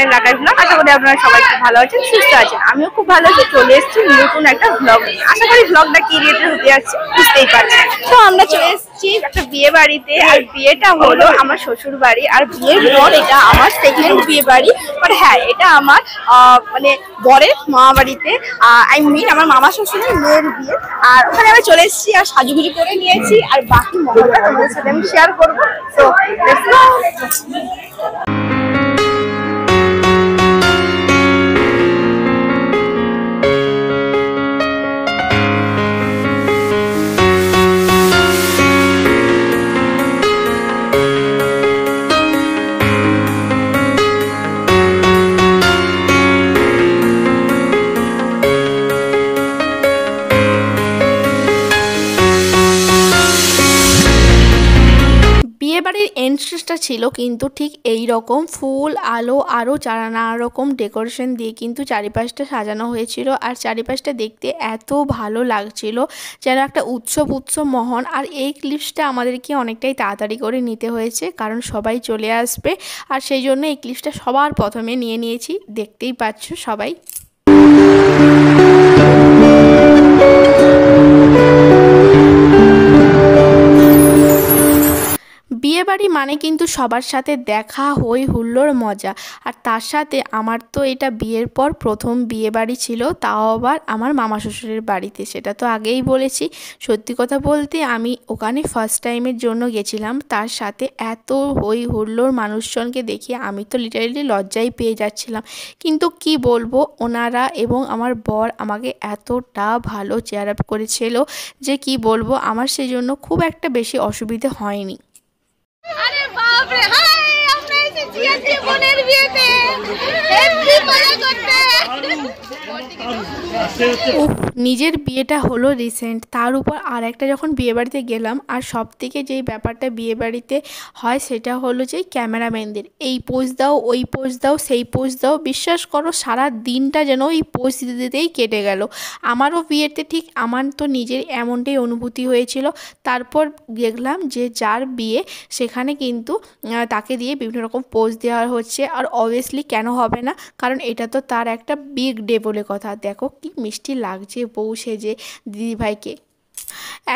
Channel আকাশ blog. আশা করি আপনারা সবাই খুব ভালো আছেন, সুস্থ আছেন। আমিও খুব ভালো আছি। চলে এসেছি নতুন একটা ব্লগ নিয়ে। আশা করি ব্লগটা কি রিলেটেড হতে যাচ্ছে বুঝতেই পারছেন। তো আমরা চলে এসেছি একটা বিয়ে বাড়িতে, আর বিয়েটা হলো আমার শ্বশুর বাড়ি। আর বিয়ের পর এটা আমার সেকেন্ড বিয়ে বাড়ি। বাট হ্যাঁ, এটা আমার মানে বরের মামা বাড়িতে, আই মিন আমার মামা শ্বশুরের মেয়ের বিয়ে। আর ওখানে আমি চলে এসেছি আর সাজুগুজু করে নিয়েছি, আর বাকি মজাটা তোমাদের সাথে আমি শেয়ার করবো। তো লেটস গো। বিয়েবাড়ির এন্ট্রেন্সটা ছিল কিন্তু ঠিক এই রকম ফুল আলো আরও নানা রকম ডেকোরেশন দিয়ে কিন্তু চারিপাশটা সাজানো হয়েছিল। আর চারিপাশটা দেখতে এত ভালো লাগছিল, যেন একটা উৎসব মহন। আর এই ক্লিপসটা আমাদেরকে অনেকটাই তাড়াতাড়ি করে নিতে হয়েছে, কারণ সবাই চলে আসবে। আর সেই জন্য এই ক্লিপসটা সবার প্রথমে নিয়ে নিয়েছি, দেখতেই পাচ্ছ সবাই। বিয়েবাড়ি মানে কিন্তু সবার সাথে দেখা, হই হুল্লোড়, মজা। আর তার সাথে আমার তো এটা বিয়ের পর প্রথম বিয়েবাড়ি ছিল, তাও আবার আমার মামা শ্বশুরের বাড়িতে। সেটা তো আগেই বলেছি। সত্যি কথা বলতে আমি ওখানে ফার্স্ট টাইমের জন্য গেছিলাম। তার সাথে এত হই হুল্লোড়, মানুষজনকে দেখে আমি তো লিটারেলি লজ্জাই পেয়ে যাচ্ছিলাম। কিন্তু কি বলবো, ওনারা এবং আমার বর আমাকে এতটা ভালো চেয়ার আপ করেছিল যে কি বলবো, আমার সেই জন্য খুব একটা বেশি অসুবিধে হয়নি। আরে বাপ রে, হাই আমরা এসেছি আজকে বোনের বিয়েতে। হেভি মজা করতে। নিজের বিয়েটা হলো রিসেন্ট, তার উপর আর একটা যখন বিয়েবাড়িতে গেলাম। আর সব থেকে যেই ব্যাপারটা বিয়েবাড়িতে হয় সেটা হলো যে ক্যামেরাম্যানদের এই পোজ দাও, ওই পোজ দাও, সেই পোজ দাও। বিশ্বাস করো সারা দিনটা যেন ওই পোজ দিতে দিতেই কেটে গেল। আমারও বিয়েতে ঠিক আমার তো নিজের এমনটাই অনুভূতি হয়েছিল। তারপর দেখলাম যে যার বিয়ে সেখানে কিন্তু তাকে দিয়ে বিভিন্ন রকম পোজ দেওয়া হচ্ছে। আর অবভিয়াসলি কেন হবে না, কারণ এটা তো তার একটা বিগ ডে বলে কথা। দেখো কি মিষ্টি লাগছে বউ সেজে দিদিভাইকে।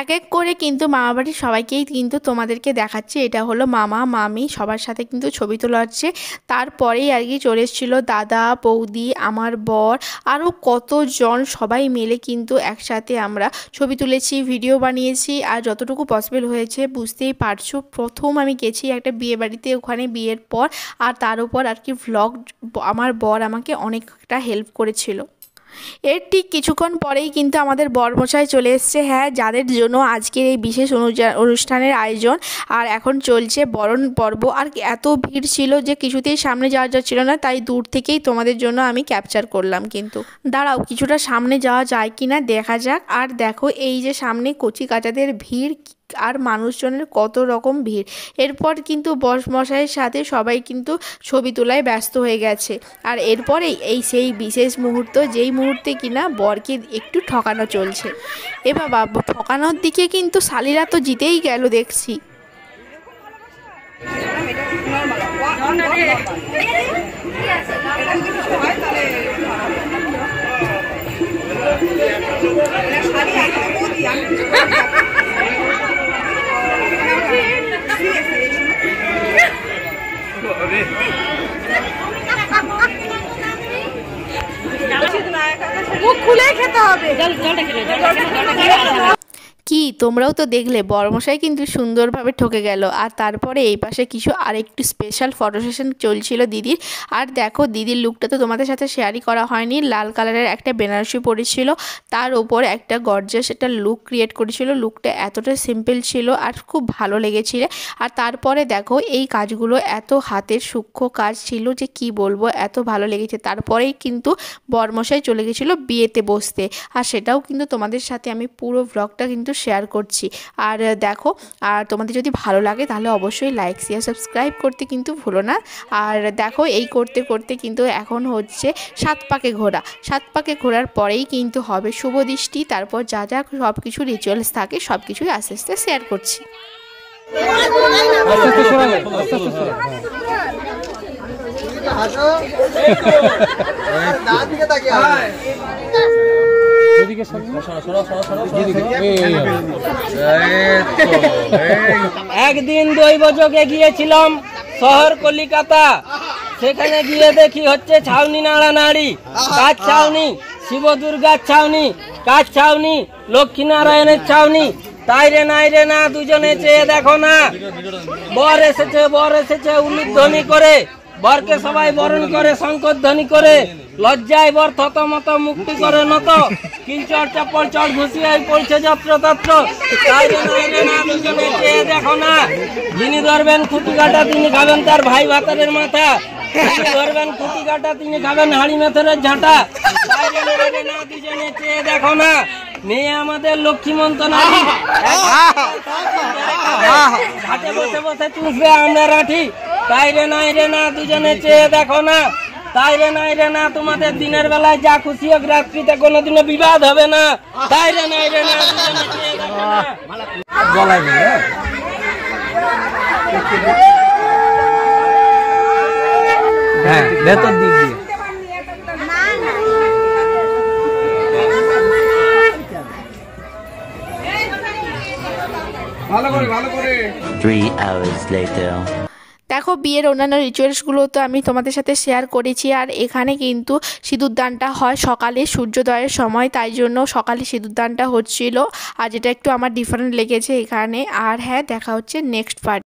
এক এক করে কিন্তু মামাবাড়ির সবাইকেই কিন্তু তোমাদেরকে দেখাচ্ছি। এটা হলো মামা মামি, সবার সাথে কিন্তু ছবি তোলা হচ্ছে। তারপরেই আর কি চলে এসেছিলো দাদা বৌদি, আমার বর, আরও কতজন সবাই মিলে কিন্তু একসাথে আমরা ছবি তুলেছি, ভিডিও বানিয়েছি। আর যতটুকু পসিবল হয়েছে বুঝতেই পারছো, প্রথম আমি গেছি একটা বিয়ে বাড়িতে, ওখানে বিয়ের পর। আর তার উপর আর কি ভ্লগ আমার বর আমাকে অনেকটা হেল্প করেছিল। এর ঠিক কিছুক্ষণ পরেই কিন্তু আমাদের বরমশাই চলে এসছে। হ্যাঁ, যাদের জন্য আজকের এই বিশেষ অনুষ্ঠানের আয়োজন। আর এখন চলছে বরণ পর্ব। আর এত ভিড় ছিল যে কিছুতেই সামনে যাওয়া যাচ্ছিল না, তাই দূর থেকেই তোমাদের জন্য আমি ক্যাপচার করলাম। কিন্তু দাঁড়াও, কিছুটা সামনে যাওয়া যায় কি না দেখা যাক। আর দেখো এই যে সামনে কচি কাচাদের ভিড়, আর মানুষজনের কত রকম ভিড়। এরপর কিন্তু বরমশাইয়ের সাথে সবাই কিন্তু ছবি তোলায় ব্যস্ত হয়ে গেছে। আর এরপরে এই সেই বিশেষ মুহূর্ত, যেই মুহূর্তে কিনা বরকে একটু ঠকানো চলছে। এ বাবা, ঠকানোর দিকে কিন্তু শালিরা তো জিতেই গেল দেখছি। মুখ খুলে খেতে হবে। কি তোমরাও তো দেখলে বরমশাই কিন্তু সুন্দরভাবে ঠকে গেল। আর তারপরে এই পাশে কিছু আরেকটু স্পেশাল ফটো সেশন চলছিল দিদির। আর দেখো দিদির লুকটা তো তোমাদের সাথে শেয়ারই করা হয়নি। লাল কালারের একটা বেনারসি পরেছিল, তার উপর একটা গর্জিয়াস একটা লুক ক্রিয়েট করেছিল। লুকটা এতটা সিম্পল ছিল আর খুব ভালো লেগেছিল। আর তারপরে দেখো এই কাজগুলো এত হাতের সূক্ষ্ম কাজ ছিল যে কি বলবো, এত ভালো লেগেছে। তারপরেই কিন্তু বরমশাই চলে গেছিলো বিয়েতে বসতে। আর সেটাও কিন্তু তোমাদের সাথে আমি পুরো ব্লগটা কিন্তু শেয়ার করছি। আর দেখো, আর তোমাদের যদি ভালো লাগে তাহলে অবশ্যই লাইক শেয়ার সাবস্ক্রাইব করতে কিন্তু ভুলো না। আর দেখো এই করতে করতে কিন্তু এখন হচ্ছে 7 পাকে ঘোরা। 7 পাকে ঘোরার পরেই কিন্তু হবে শুভ দৃষ্টি। তারপর যা যা সব কিছু রিচুয়ালস থাকে সব কিছুই আস্তে আস্তে শেয়ার করছি। একদিন দৈবযোগে গিয়েছিলাম শহর কলিকাতা। সেখানে গিয়ে দেখি হচ্ছে ছাউনি নাড়ানাড়ি, কাজ ছাউনি, শিব দুর্গার ছাউনি, কাজ ছাউনি, লক্ষ্মীনারায়ণের ছাউনি। তাই রে নাই রে না, দুজনে চেয়ে দেখো না। বর এসেছে উলুধ্বনি করে, বরকে সবাই বরণ করে শঙ্কর ধ্বনি করে। লজ্জায় বর থতমত, মুক্তি করে নত, কিলচর চাপড় চড় ঘুষিয়াই পড়ছে যত্র তত্র। তাই রে নাই রে না, দুজনে চেয়ে দেখো না। যিনি ধরবেন খুঁটি কাটা তিনি খাবেন তার ভাই ভাতারের মাথা, যিনি ধরবেন খুঁটি কাটা তিনি খাবেন হাড়ি মেথরের ঝাঁটা। তাই রে নাই রে না, দুজনে চেয়ে দেখো না। মেয়ে আমাদের লক্ষ্মীমন্ত নারী, ঘাটে বসে বসে চুষবে আমরা রাঠি। তাই রে নাই রে না, দুজনে চেয়ে দেখো না। তাই রে নাই রে না, তোমাদের দিনের বেলায় যা খুশি হোক, রাত্রিতে কোনোদিনও বিবাদ হবে না। তাই রে নাই রে না, দুজনে চেয়ে দেখো না। হ্যাঁ, ভেতর দিক দিয়ে ভালো করে 3 hours later. দেখো বিয়ের অন্যান্য রিচুয়ালসগুলো তো আমি তোমাদের সাথে শেয়ার করেছি। আর এখানে কিন্তু সিঁদুরদানটা হয় সকালে সূর্যোদয়ের সময়, তাই জন্য সকালে সিঁদুরদানটা হচ্ছিল। আর যেটা একটু আমার ডিফারেন্ট লেগেছে এখানে। আর হ্যাঁ, দেখা হচ্ছে নেক্সট পার্ট।